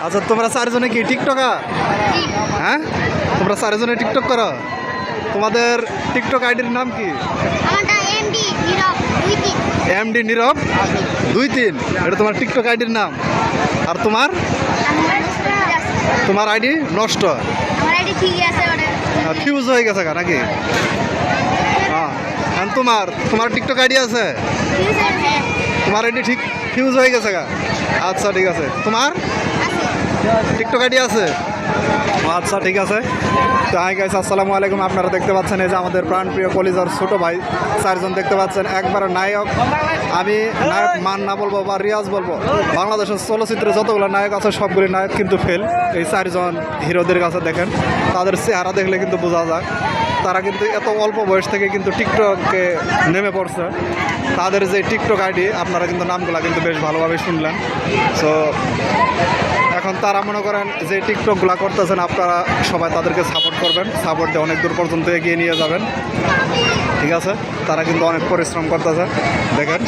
আচ্ছা তোমরা চারজনে কি টিকটকার? হ্যাঁ তোমরা চারজনে টিকটক করো। তোমাদের টিকটক আইডির নাম কি? এমডি নীরব 23। এটা তোমার টিকটক আইডির নাম। আর তোমার তোমার আইডি নষ্ট, ফিউজ হয়ে গেছে নাকি? হ্যাঁ তোমার তোমার টিকটক আইডি আছে? তোমার আইডি ঠিক ফিউজ হয়ে গেছে গা? আচ্ছা ঠিক আছে। তোমার টিকটক আইডি আছে? আচ্ছা ঠিক আছে। তো হাই গাইস, আসসালামু আলাইকুম। আপনারা দেখতে পাচ্ছেন এই যে আমাদের প্রাণপ্রিয় কলিজার ছোট ভাই চারজন দেখতে পাচ্ছেন। একবার নায়ক, আমি নায়ক মান না বলবো বা রিয়াজ বলবো, বাংলাদেশের চলচ্চিত্রে যতগুলো নায়ক আছে সবগুলি নায়ক কিন্তু ফেল। এই চারজন হিরোদের কাছে দেখেন, তাদের চেহারা দেখলে কিন্তু বোঝা যায় তারা কিন্তু এত অল্প বয়স থেকে কিন্তু টিকটকে নেমে পড়ছে। তাদের যে টিকটক আইডি আপনারা কিন্তু নামগুলো কিন্তু বেশ ভালোভাবে শুনলেন। সো এখন তারা মনে করেন যে টিকটকগুলো করতেছেন, আপনারা সবাই তাদেরকে সাপোর্ট করবেন, সাপোর্ট দিয়ে অনেক দূর পর্যন্ত এগিয়ে নিয়ে যাবেন। ঠিক আছে, তারা কিন্তু অনেক পরিশ্রম করতেছে দেখেন।